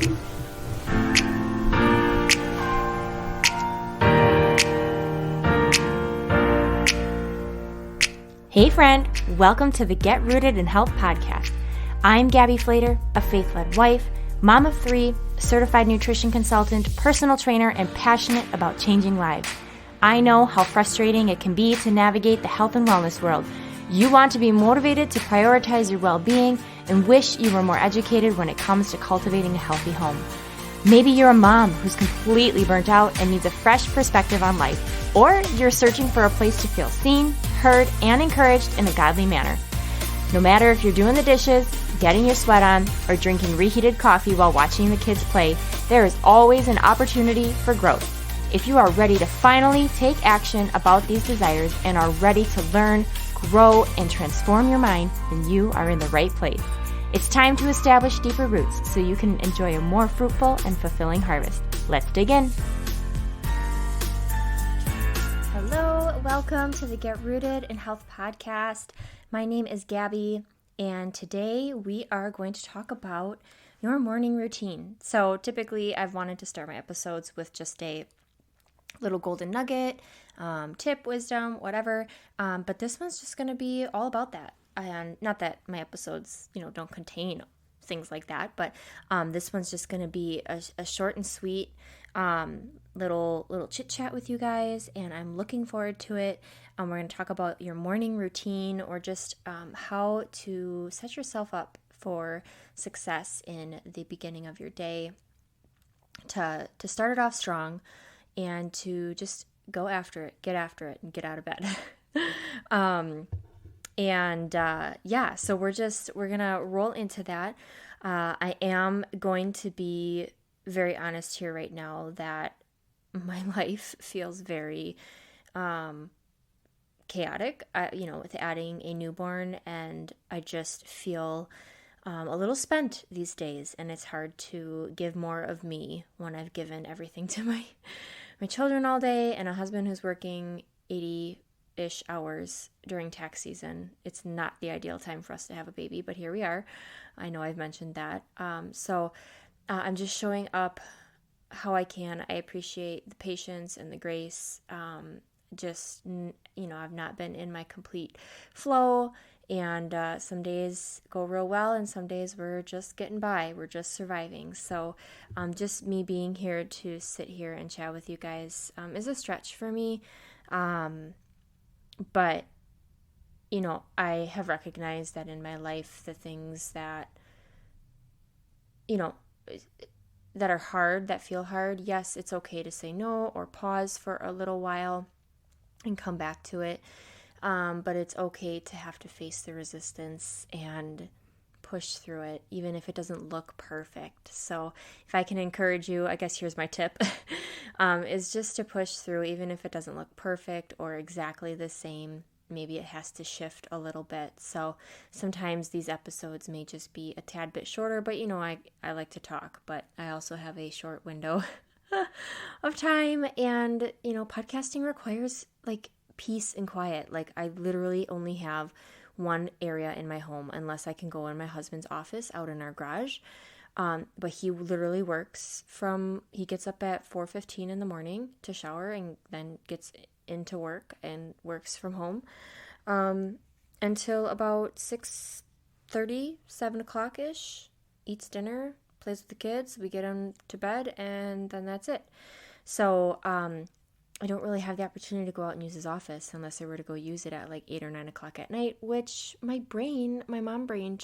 Hey friend, welcome to the Get Rooted in Health podcast. I'm Gabby Flater, a faith-led wife, mom of 3, certified nutrition consultant, personal trainer, and passionate about changing lives. I know how frustrating it can be to navigate the health and wellness world. You want to be motivated to prioritize your well-being and wish you were more educated when it comes to cultivating a healthy home. Maybe you're a mom who's completely burnt out and needs a fresh perspective on life, or you're searching for a place to feel seen, heard, and encouraged in a godly manner. No matter if you're doing the dishes, getting your sweat on, or drinking reheated coffee while watching the kids play, there is always an opportunity for growth. If you are ready to finally take action about these desires and are ready to learn, grow, and transform your mind, then you are in the right place. It's time to establish deeper roots so you can enjoy a more fruitful and fulfilling harvest. Let's dig in. Hello, welcome to the Get Rooted in Health podcast. My name is Gabby, and today we are going to talk about your morning routine. So typically I've wanted to start my episodes with just a little golden nugget, tip, wisdom, whatever, but this one's just going to be all about that. And not that my episodes, don't contain things like that, but this one's just going to be a short and sweet little chit chat with you guys, and I'm looking forward to it. We're going to talk about your morning routine, or just how to set yourself up for success in the beginning of your day, to start it off strong, and to just go after it, get after it, and get out of bed. So we're gonna roll into that. I am going to be very honest here right now that my life feels very chaotic, with adding a newborn, and I just feel a little spent these days, and it's hard to give more of me when I've given everything to my children all day, and a husband who's working 80-ish hours during tax season. It's not the ideal time for us to have a baby, but here we are. I know I've mentioned that. So I'm just showing up how I can. I appreciate the patience and the grace. I've not been in my complete flow, and some days go real well, and some days we're just getting by. We're just surviving. So just me being here to sit here and chat with you guys is a stretch for me. But, I have recognized that in my life, the things that, that are hard, that feel hard, yes, it's okay to say no or pause for a little while and come back to it. But it's okay to have to face the resistance and push through it, even if it doesn't look perfect. So if I can encourage you, I guess here's my tip, is just to push through, even if it doesn't look perfect or exactly the same. Maybe it has to shift a little bit. So sometimes these episodes may just be a tad bit shorter, but I like to talk, but I also have a short window of time, and podcasting requires peace and quiet. I literally only have one area in my home, unless I can go in my husband's office out in our garage. But he literally he gets up at 4:15 in the morning to shower, and then gets into work and works from home until about 6:30, 7 o'clock-ish, eats dinner, plays with the kids, we get him to bed, and then that's it. So I don't really have the opportunity to go out and use his office unless I were to go use it at 8 or 9 o'clock at night, which my mom brain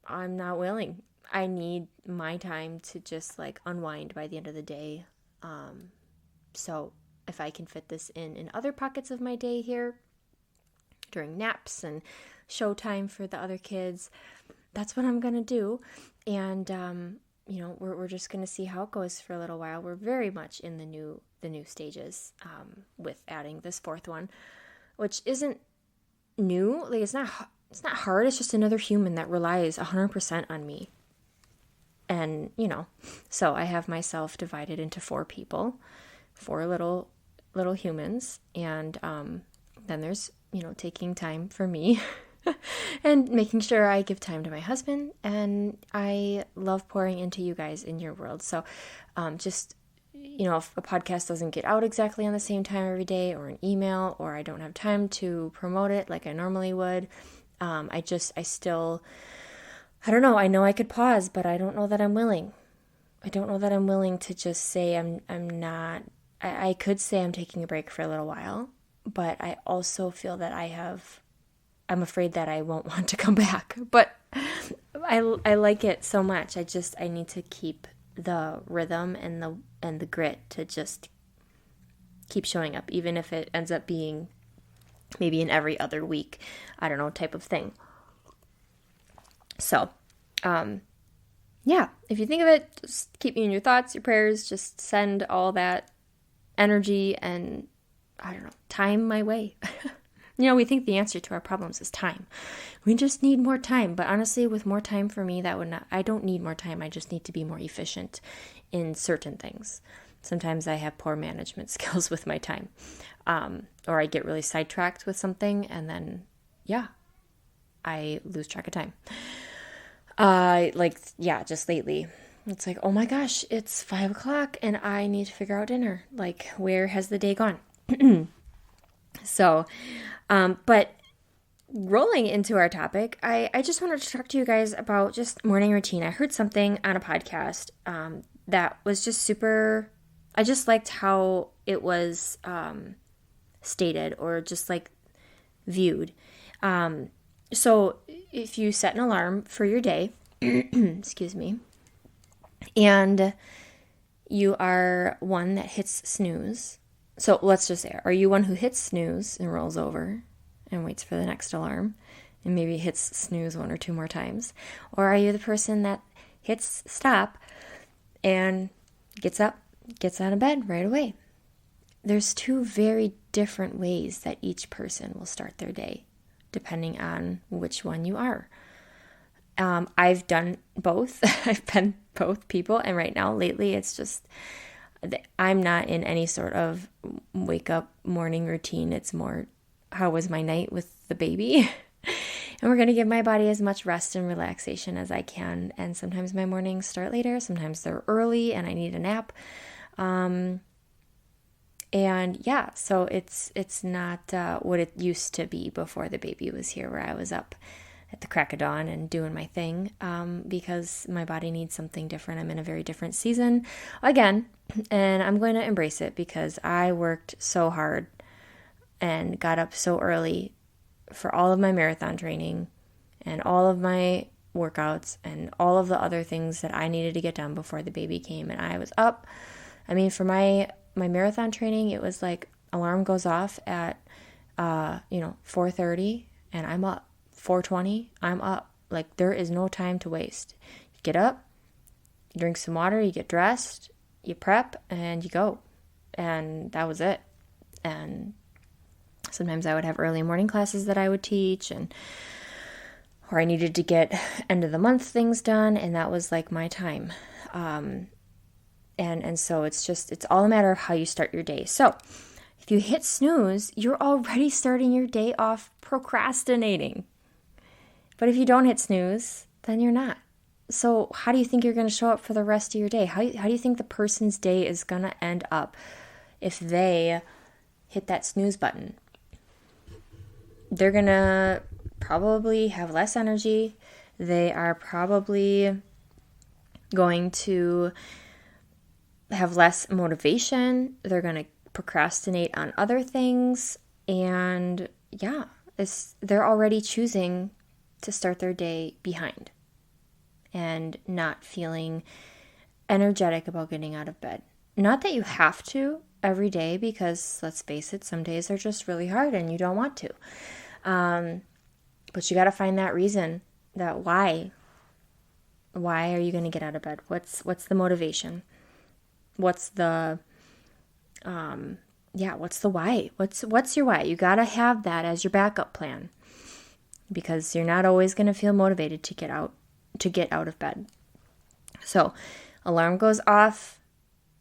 I'm not willing. I need my time to just unwind by the end of the day. So if I can fit this in other pockets of my day here, during naps and showtime for the other kids, that's what I'm going to do. And, we're just going to see how it goes for a little while. We're very much in the new stages, with adding this fourth one, which isn't new. It's not hard. It's just another human that relies 100% on me. And, so I have myself divided into 4 people, 4 little humans. And, then there's, taking time for me and making sure I give time to my husband. And I love pouring into you guys in your world. So just, if a podcast doesn't get out exactly on the same time every day, or an email, or I don't have time to promote it like I normally would, I don't know. I know I could pause, but I don't know that I'm willing. I don't know that I'm willing to just say I'm not. I could say I'm taking a break for a little while, but I also feel that I'm afraid that I won't want to come back. But I like it so much. I need to keep the rhythm and the grit to just keep showing up, even if it ends up being maybe an every other week, I don't know, type of thing. So, if you think of it, just keep me in your thoughts, your prayers, just send all that energy and, I don't know, time my way. We think the answer to our problems is time. We just need more time. But honestly, with more time for me, I don't need more time. I just need to be more efficient in certain things. Sometimes I have poor management skills with my time. Or I get really sidetracked with something and then, I lose track of time. Just lately, it's like, oh my gosh, it's 5:00 and I need to figure out dinner. Like, where has the day gone? So, but rolling into our topic, I just wanted to talk to you guys about just morning routine. I heard something on a podcast, that was just super, I just liked how it was, stated, or just like viewed. So if you set an alarm for your day, excuse me, and you are one that hits snooze. So let's just say, are you one who hits snooze and rolls over and waits for the next alarm and maybe hits snooze 1 or 2 more times? Or are you the person that hits stop and gets up, gets out of bed right away? There's 2 very different ways that each person will start their day, depending on which one you are. I've done both. I've been both people. And right now, lately, it's just, I'm not in any sort of wake up morning routine. It's more, how was my night with the baby? And we're going to give my body as much rest and relaxation as I can. And sometimes my mornings start later. Sometimes they're early and I need a nap. So it's not what it used to be before the baby was here, where I was up at the crack of dawn and doing my thing, because my body needs something different. I'm in a very different season again, and I'm going to embrace it because I worked so hard and got up so early for all of my marathon training and all of my workouts and all of the other things that I needed to get done before the baby came. And I was up. I mean, for my marathon training, it was like alarm goes off at 4:30 and I'm up. 4:20, I'm up. Like, there is no time to waste. You get up, you drink some water, you get dressed, you prep, and you go. And that was it. And sometimes I would have early morning classes that I would teach, or I needed to get end of the month things done, and that was like my time. And so it's all a matter of how you start your day. So if you hit snooze, you're already starting your day off procrastinating. But if you don't hit snooze, then you're not. So how do you think you're going to show up for the rest of your day? How do you think the person's day is going to end up if they hit that snooze button? They're going to probably have less energy. They are probably going to have less motivation. They're going to procrastinate on other things. And they're already choosing to start their day behind and not feeling energetic about getting out of bed. Not that you have to every day, because let's face it, some days are just really hard and you don't want to. But you got to find that reason, that why are you going to get out of bed? What's the motivation? What's the what's the why? What's your why? You got to have that as your backup plan, because you're not always going to feel motivated to get out of bed. So, alarm goes off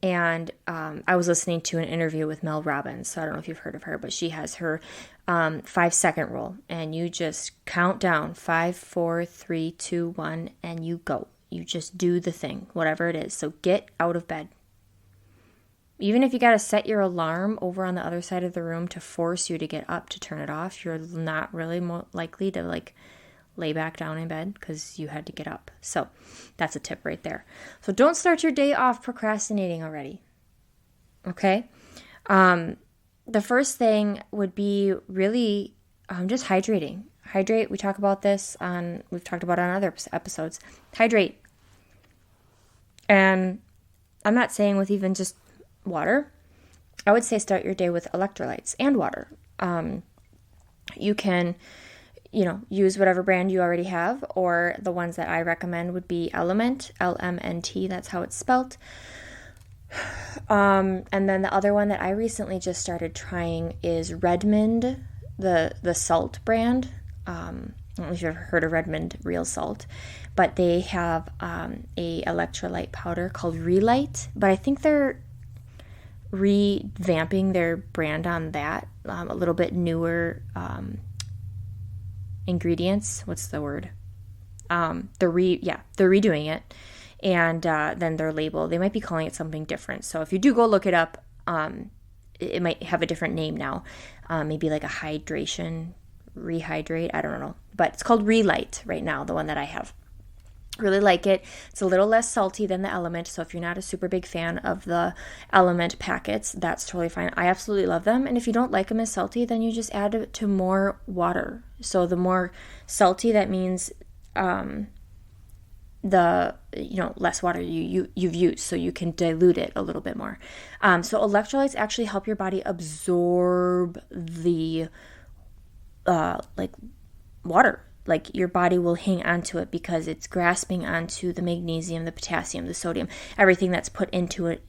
And I was listening to an interview with Mel Robbins, so I don't know if you've heard of her, but she has her 5-second rule, and you just count down 5, 4, 3, 2, 1, and you go. You just do the thing, whatever it is. So get out of bed. Even if you got to set your alarm over on the other side of the room to force you to get up to turn it off, you're not really more likely to like lay back down in bed because you had to get up. So that's a tip right there. So don't start your day off procrastinating already. Okay? The first thing would be really just hydrating. Hydrate. We talk about this we've talked about it on other episodes. Hydrate. And I'm not saying with even just water. I would say start your day with electrolytes and water. You can, use whatever brand you already have, or the ones that I recommend would be Element, LMNT, that's how it's spelled. And then the other one that I recently just started trying is Redmond, the salt brand. I don't know if you've ever heard of Redmond Real Salt, but they have a electrolyte powder called Relight, but I think they're revamping their brand on that, a little bit newer ingredients. What's the word? They're redoing it, and then their label, they might be calling it something different. So if you do go look it up, it might have a different name now, maybe like a rehydrate, I don't know, but it's called Relight right now, the one that I have. Really like it. It's a little less salty than the Element, so if you're not a super big fan of the Element packets, that's totally fine. I absolutely love them, and if you don't like them as salty, then you just add it to more water. So the more salty, that means the less water you've used, so you can dilute it a little bit more. So electrolytes actually help your body absorb the water. Like your body will hang onto it because it's grasping onto the magnesium, the potassium, the sodium, everything that's put into it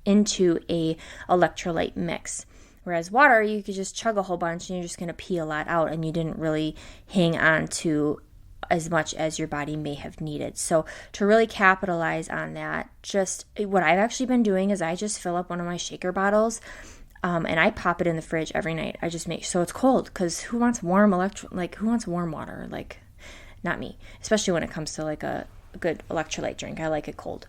into a electrolyte mix. Whereas water, you could just chug a whole bunch and you're just going to pee a lot out, and you didn't really hang on to as much as your body may have needed. So to really capitalize on that, just what I've actually been doing is I just fill up one of my shaker bottles, and I pop it in the fridge every night. I just make so it's cold, because who wants warm water? Like, not me, especially when it comes to like a good electrolyte drink. I like it cold.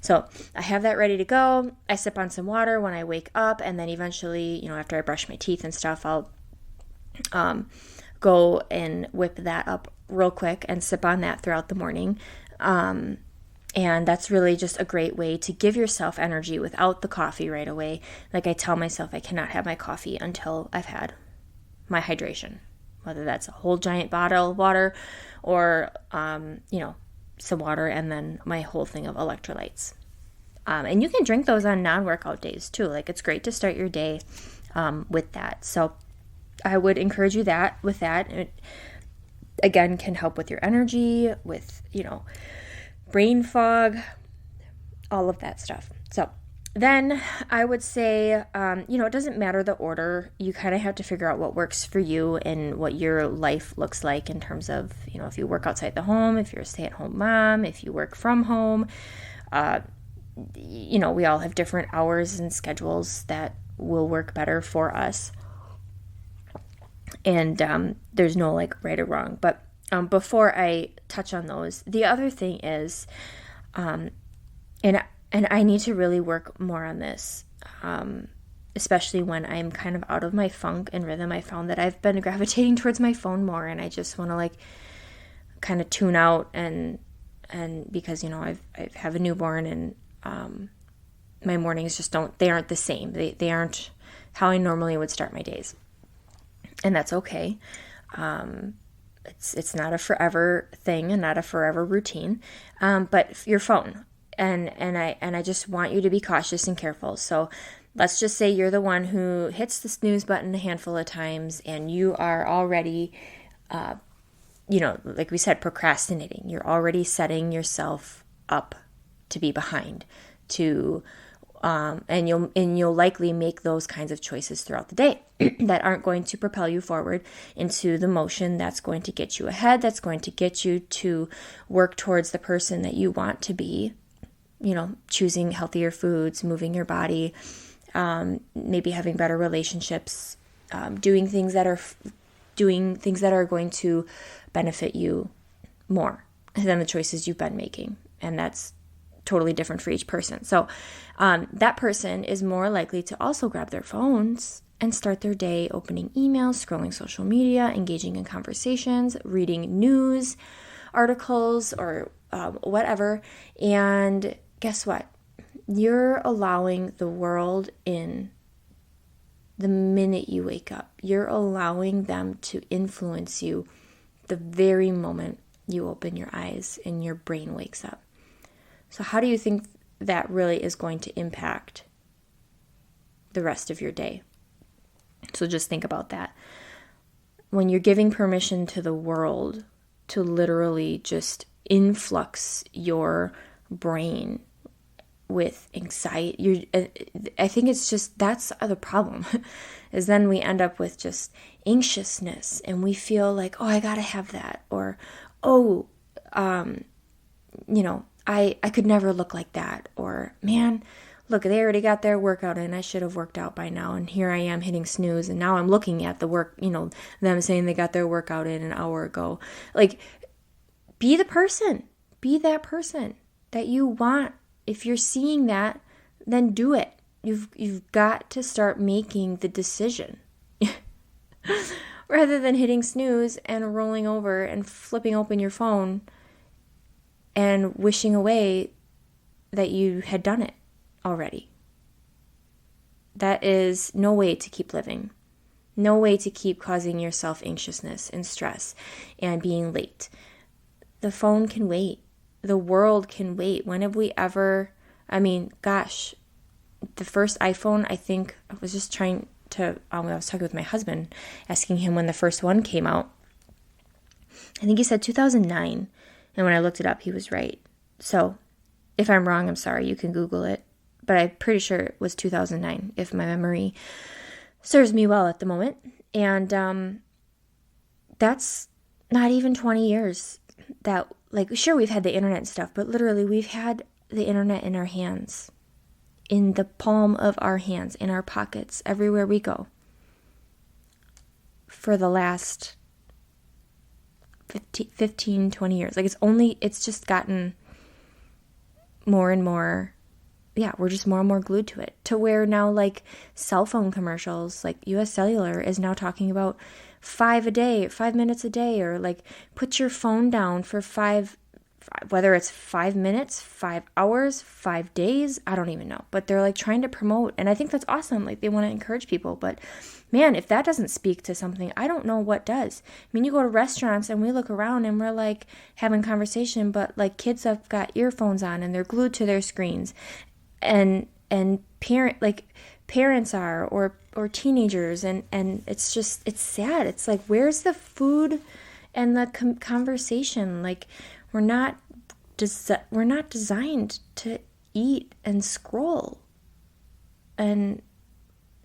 So I have that ready to go. I sip on some water when I wake up, and then eventually, after I brush my teeth and stuff, I'll go and whip that up real quick and sip on that throughout the morning. And that's really just a great way to give yourself energy without the coffee right away. Like I tell myself, I cannot have my coffee until I've had my hydration, whether that's a whole giant bottle of water or, some water and then my whole thing of electrolytes. And you can drink those on non-workout days too. Like it's great to start your day with that. So I would encourage you with that. It, again, can help with your energy, with, brain fog, all of that stuff. So then I would say, it doesn't matter the order. You kind of have to figure out what works for you and what your life looks like in terms of, if you work outside the home, if you're a stay-at-home mom, if you work from home. We all have different hours and schedules that will work better for us. And there's no right or wrong. But before I touch on those, the other thing is, and I need to really work more on this, especially when I'm kind of out of my funk and rhythm. I found that I've been gravitating towards my phone more, and I just want to kind of tune out and because I have a newborn, and my mornings just aren't the same. They aren't how I normally would start my days, and that's okay. It's not a forever thing and not a forever routine, but your phone. And I just want you to be cautious and careful. So let's just say you're the one who hits the snooze button a handful of times, and you are already, like we said, procrastinating. You're already setting yourself up to be behind, and you'll likely make those kinds of choices throughout the day that aren't going to propel you forward into the motion that's going to get you ahead, that's going to get you to work towards the person that you want to be choosing healthier foods, moving your body, maybe having better relationships, doing things that are going to benefit you more than the choices you've been making. And that's totally different for each person. So that person is more likely to also grab their phones and start their day opening emails, scrolling social media, engaging in conversations, reading news articles or whatever. And guess what? You're allowing the world in the minute you wake up. You're allowing them to influence you the very moment you open your eyes and your brain wakes up. So how do you think that really is going to impact the rest of your day? So just think about that. When you're giving permission to the world to literally just influx your brain with anxiety, I think it's just, that's the problem, is then we end up with just anxiousness and we feel like, oh, I gotta have that, or, oh, I could never look like that, or man, look, they already got their workout in, I should have worked out by now, and here I am hitting snooze, and now I'm looking at the work, them saying they got their workout in an hour ago. Like, be that person that you want. If you're seeing that, then do it. You've got to start making the decision. Rather than hitting snooze and rolling over and flipping open your phone and wishing away that you had done it already. That is no way to keep living. No way to keep causing yourself anxiousness and stress and being late. The phone can wait. The world can wait. When have we ever, gosh, the first iPhone, I think, I was just trying to, I was talking with my husband, asking him when the first one came out. I think he said 2009. And when I looked it up, he was right. So if I'm wrong, I'm sorry. You can Google it. But I'm pretty sure it was 2009, if my memory serves me well at the moment. And that's not even 20 years that, sure, we've had the internet and stuff, but literally we've had the internet in our hands, in the palm of our hands, in our pockets, everywhere we go, for the last 15, 20 years. It's just gotten more and more, we're just more and more glued to it, to where now, cell phone commercials, US Cellular is now talking about 5 minutes a day, or put your phone down for whether it's 5 minutes, 5 hours, 5 days, I don't even know, but they're trying to promote, and I think that's awesome. They want to encourage people, but man, if that doesn't speak to something, I don't know what does. You go to restaurants and we look around and we're having conversation, but kids have got earphones on and they're glued to their screens, and parents are, or teenagers, and it's just, it's sad. It's where's the food and the conversation? We're not designed to eat and scroll, and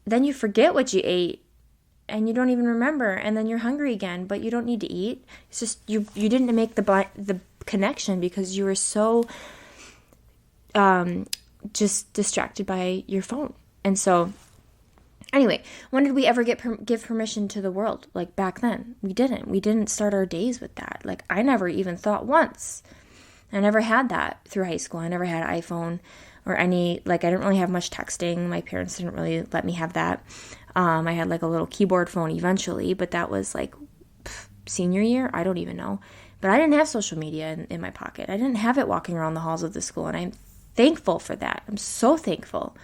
then you forget what you ate and you don't even remember, and then you're hungry again, but you don't need to eat. It's just you didn't make the connection because you were so just distracted by your phone. And so anyway, when did we ever give permission to the world? Back then, we didn't start our days with that. I never even thought once. I never had that through high school. I never had an iPhone or any, I didn't really have much texting. My parents didn't really let me have that. I had a little keyboard phone eventually, but that was senior year. I don't even know. But I didn't have social media in my pocket. I didn't have it walking around the halls of the school, and I'm thankful for that. I'm so thankful.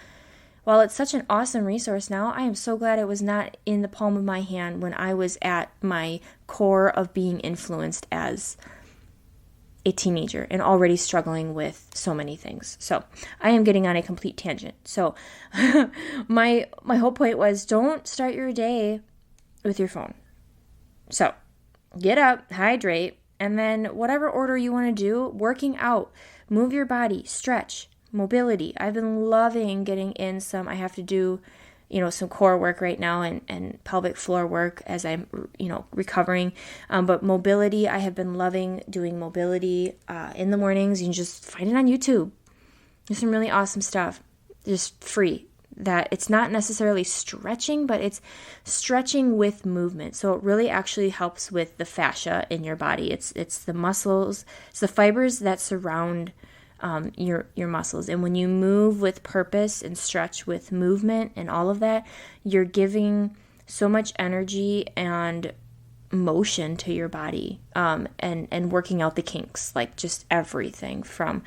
While it's such an awesome resource now, I am so glad it was not in the palm of my hand when I was at my core of being influenced as a teenager and already struggling with so many things. So I am getting on a complete tangent. So my whole point was, don't start your day with your phone. So get up, hydrate, and then whatever order you want to do, working out, move your body, stretch, mobility. I've been loving getting in some, I have to do, some core work right now and pelvic floor work as I'm, recovering. But mobility, I have been loving doing mobility in the mornings. You can just find it on YouTube. There's some really awesome stuff, just free, that it's not necessarily stretching, but it's stretching with movement. So it really actually helps with the fascia in your body. It's the muscles, it's the fibers that surround your muscles. And when you move with purpose and stretch with movement and all of that, you're giving so much energy and motion to your body, and working out the kinks, like just everything from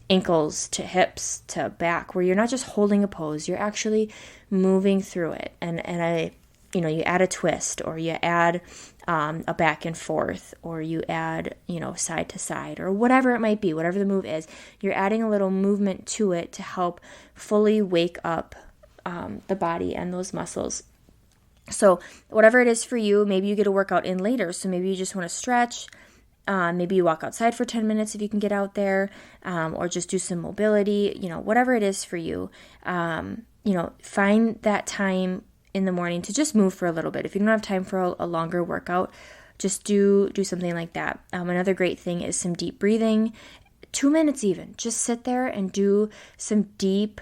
ankles to hips to back, where you're not just holding a pose, you're actually moving through it. You add a twist, or you add a back and forth, or you add, side to side, or whatever it might be, whatever the move is, you're adding a little movement to it to help fully wake up the body and those muscles. So whatever it is for you, maybe you get a workout in later. So maybe you just want to stretch. Maybe you walk outside for 10 minutes if you can get out there, or just do some mobility, whatever it is for you. Find that time in the morning to just move for a little bit. If you don't have time for a longer workout, just do something like that. Another great thing is some deep breathing, 2 minutes even. Just sit there and do some deep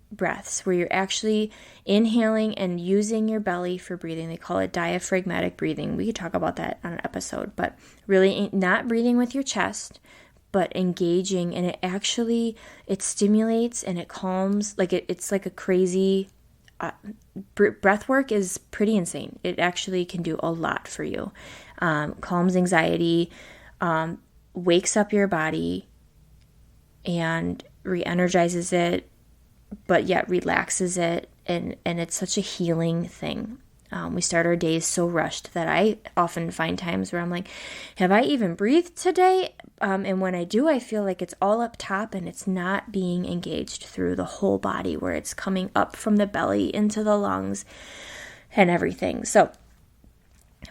breaths where you're actually inhaling and using your belly for breathing. They call it diaphragmatic breathing. We could talk about that on an episode, but really not breathing with your chest, but engaging, and it stimulates and it calms. Like it's like a crazy breath work is pretty insane. It actually can do a lot for you. Calms anxiety, wakes up your body, and re-energizes it, but yet relaxes it, and it's such a healing thing. We start our days so rushed that I often find times where I'm like, have I even breathed today? And when I do, I feel like it's all up top and it's not being engaged through the whole body, where it's coming up from the belly into the lungs and everything. So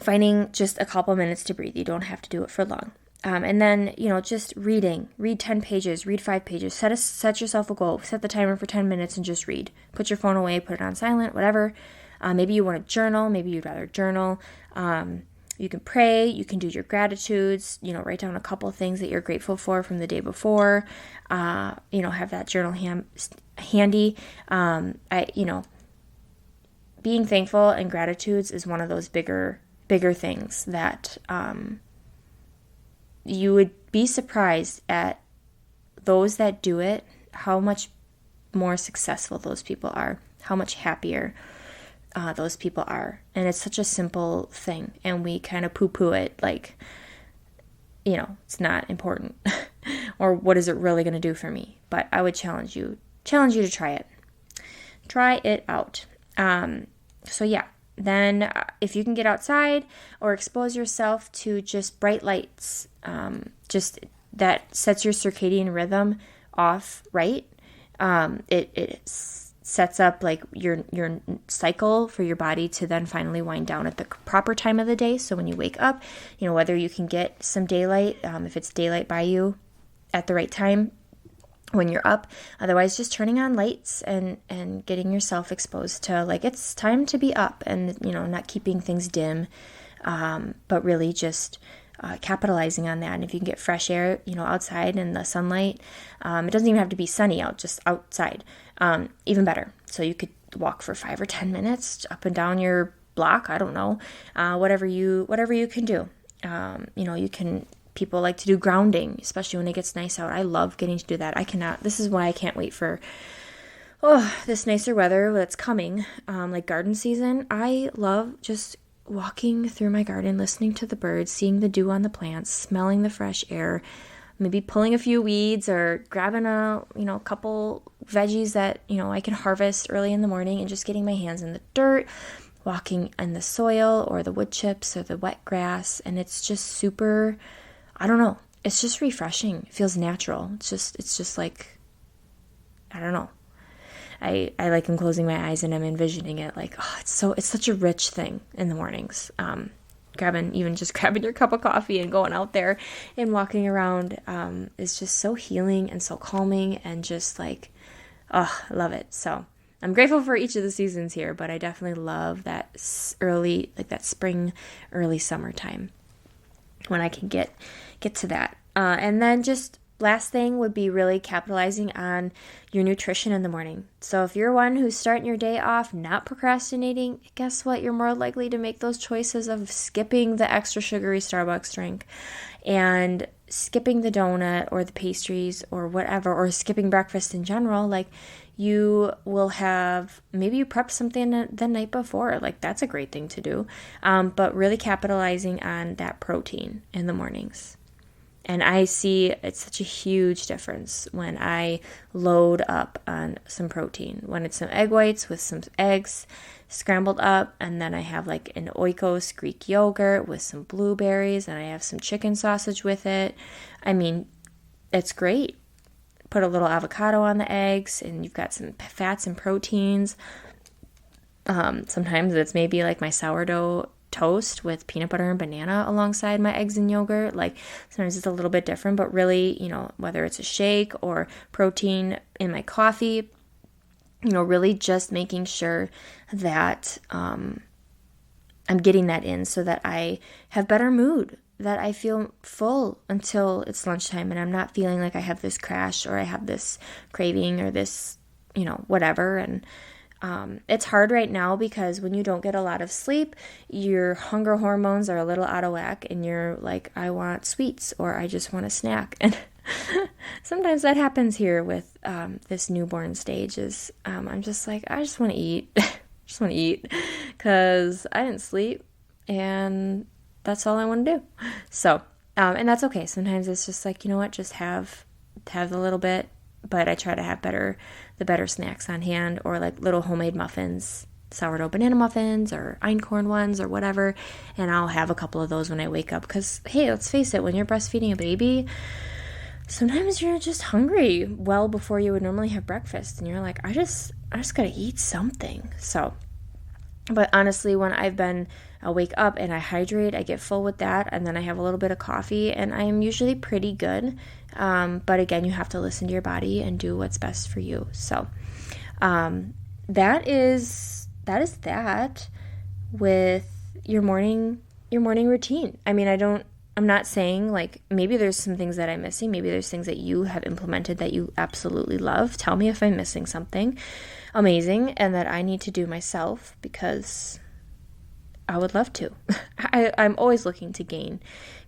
finding just a couple minutes to breathe. You don't have to do it for long. And then, just read 10 pages, read 5 pages, set yourself a goal, set the timer for 10 minutes and just read. Put your phone away, put it on silent, whatever. Maybe you want to journal, maybe you'd rather journal. You can pray, you can do your gratitudes, write down a couple things that you're grateful for from the day before, have that journal handy. Being thankful and gratitudes is one of those bigger things that, you would be surprised at those that do it, how much more successful those people are, how much happier those people are. And it's such a simple thing, and we kind of poo-poo it like, it's not important or what is it really going to do for me? But I would challenge you to try it. Try it out. So yeah. Then if you can get outside or expose yourself to just bright lights, just that sets your circadian rhythm off, right? It sets up like your cycle for your body to then finally wind down at the proper time of the day. So when you wake up, whether you can get some daylight, if it's daylight by you at the right time when you're up. Otherwise, just turning on lights and getting yourself exposed to, like, it's time to be up, and not keeping things dim, but really just capitalizing on that. And if you can get fresh air, outside in the sunlight, it doesn't even have to be sunny out, just outside, even better. So you could walk for 5 or 10 minutes up and down your block. I don't know, whatever you can do. You can. People like to do grounding, especially when it gets nice out. I love getting to do that. This is why I can't wait for, this nicer weather that's coming, like garden season. I love just walking through my garden, listening to the birds, seeing the dew on the plants, smelling the fresh air, maybe pulling a few weeds or grabbing a couple veggies that, I can harvest early in the morning, and just getting my hands in the dirt, walking in the soil or the wood chips or the wet grass. And it's just super, I don't know. It's just refreshing. It feels natural. It's just like, I don't know. I like, I'm closing my eyes and I'm envisioning it like, it's such a rich thing in the mornings. Grabbing your cup of coffee and going out there and walking around is just so healing and so calming, and just like, I love it. So I'm grateful for each of the seasons here, but I definitely love that that spring, early summertime when I can get to that. And then just Last thing would be really capitalizing on your nutrition in the morning. So if you're one who's starting your day off not procrastinating, guess what? You're more likely to make those choices of skipping the extra sugary Starbucks drink and skipping the donut or the pastries or whatever, or skipping breakfast in general. Like, you will have, maybe you prepped something the night before. Like, that's a great thing to do. But really capitalizing on that protein in the mornings. And I see it's such a huge difference when I load up on some protein. When it's some egg whites with some eggs scrambled up, and then I have like an Oikos Greek yogurt with some blueberries, and I have some chicken sausage with it. I mean, it's great. Put a little avocado on the eggs, and you've got some fats and proteins. Sometimes it's maybe like my sourdough toast with peanut butter and banana alongside my eggs and yogurt. Like, sometimes it's a little bit different, but really, whether it's a shake or protein in my coffee, really just making sure that I'm getting that in so that I have better mood, that I feel full until it's lunchtime, and I'm not feeling like I have this crash or I have this craving or this, whatever. And it's hard right now because when you don't get a lot of sleep, your hunger hormones are a little out of whack, and you're like, I want sweets, or I just want a snack. And sometimes that happens here with this newborn stage is I'm just like, I just want to eat. Just want to eat because I didn't sleep, and that's all I want to do. So, and that's okay. Sometimes it's just like, just have a little bit, but I try to have the better snacks on hand, or like little homemade muffins, sourdough banana muffins or einkorn ones or whatever. And I'll have a couple of those when I wake up because, hey, let's face it, when you're breastfeeding a baby, sometimes you're just hungry well before you would normally have breakfast, and you're like, I just gotta eat something. So, but honestly, when I'll wake up and I hydrate, I get full with that, and then I have a little bit of coffee, and I am usually pretty good. But again, you have to listen to your body and do what's best for you. So, that is that with your morning routine. I mean, I'm not saying like, maybe there's some things that I'm missing. Maybe there's things that you have implemented that you absolutely love. Tell me if I'm missing something amazing and that I need to do myself, because I would love to. I'm always looking to gain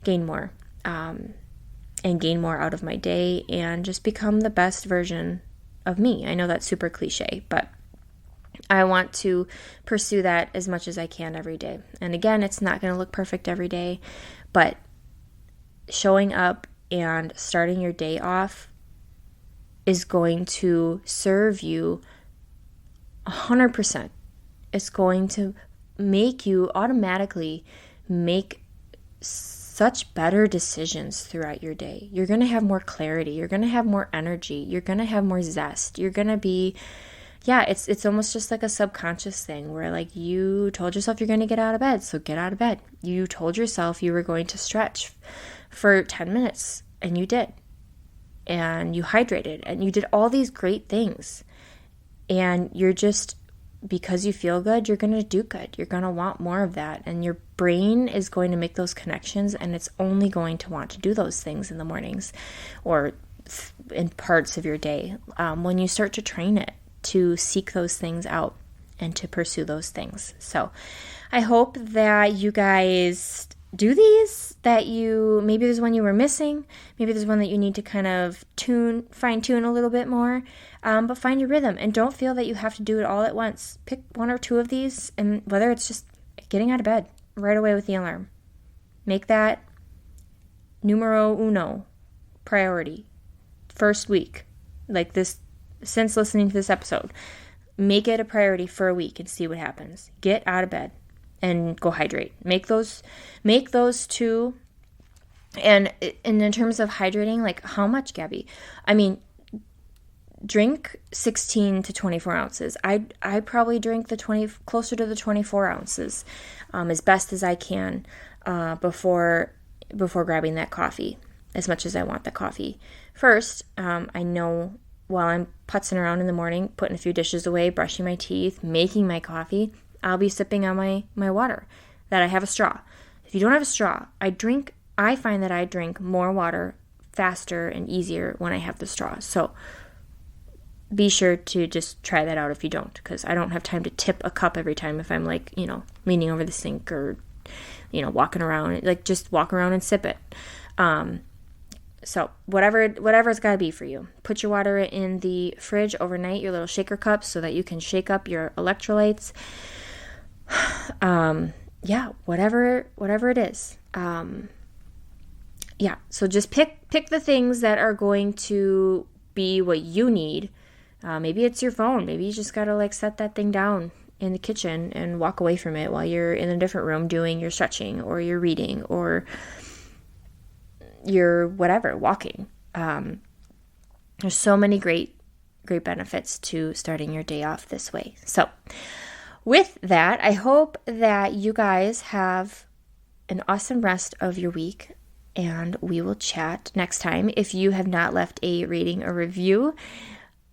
more, and gain more out of my day and just become the best version of me. I know that's super cliche, but I want to pursue that as much as I can every day. And again, it's not going to look perfect every day, but showing up and starting your day off is going to serve you 100%. It's going to make you automatically make such better decisions throughout your day. You're going to have more clarity. You're going to have more energy. You're going to have more zest. You're going to be, it's almost just like a subconscious thing where like you told yourself you're going to get out of bed, so get out of bed. You told yourself you were going to stretch for 10 minutes, and you did. And you hydrated, and you did all these great things. And you're just, because you feel good, you're going to do good. You're going to want more of that. And your brain is going to make those connections, and it's only going to want to do those things in the mornings or in parts of your day when you start to train it to seek those things out and to pursue those things. So I hope that you guys do these, that maybe there's one you were missing, maybe there's one that you need to kind of fine tune a little bit more, but find your rhythm, and don't feel that you have to do it all at once. Pick one or two of these, and whether it's just getting out of bed right away with the alarm, make that numero uno priority. First week, like this, since listening to this episode, make it a priority for a week and see what happens. Get out of bed and go hydrate. Make those two. And in terms of hydrating, like how much, Gabby? I mean, drink 16 to 24 ounces. I probably drink closer to the 24 ounces as best as I can before grabbing that coffee, as much as I want the coffee. First, I know while I'm putzing around in the morning, putting a few dishes away, brushing my teeth, making my coffee, I'll be sipping on my water that I have a straw. If you don't have a straw, I find that I drink more water faster and easier when I have the straw. So be sure to just try that out if you don't, because I don't have time to tip a cup every time if I'm like, leaning over the sink or, walking around. Like, just walk around and sip it. So whatever it's got to be for you. Put your water in the fridge overnight, your little shaker cups, so that you can shake up your electrolytes. Whatever it is. So just pick the things that are going to be what you need. Maybe it's your phone. Maybe you just got to set that thing down in the kitchen and walk away from it while you're in a different room doing your stretching or your reading or your whatever, walking. There's so many great benefits to starting your day off this way. So with that, I hope that you guys have an awesome rest of your week, and we will chat next time. If you have not left a rating or review,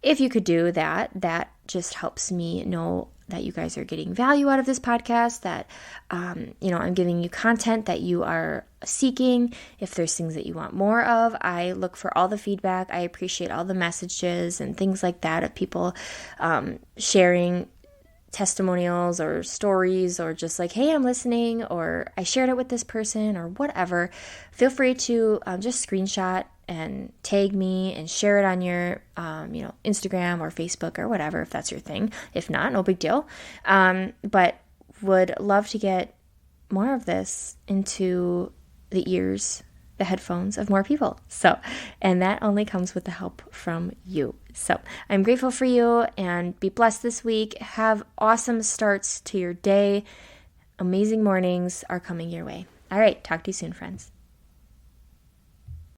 if you could do that, that just helps me know that you guys are getting value out of this podcast, that, I'm giving you content that you are seeking. If there's things that you want more of, I look for all the feedback. I appreciate all the messages and things like that of people sharing testimonials or stories, or just like, hey, I'm listening, or I shared it with this person, or whatever. Feel free to just screenshot and tag me and share it on your Instagram or Facebook or whatever, if that's your thing. If not, no big deal. But would love to get more of this into the ears, the headphones of more people. So, and that only comes with the help from you. So I'm grateful for you, and be blessed this week. Have awesome starts to your day. Amazing mornings are coming your way. All right. Talk to you soon, friends.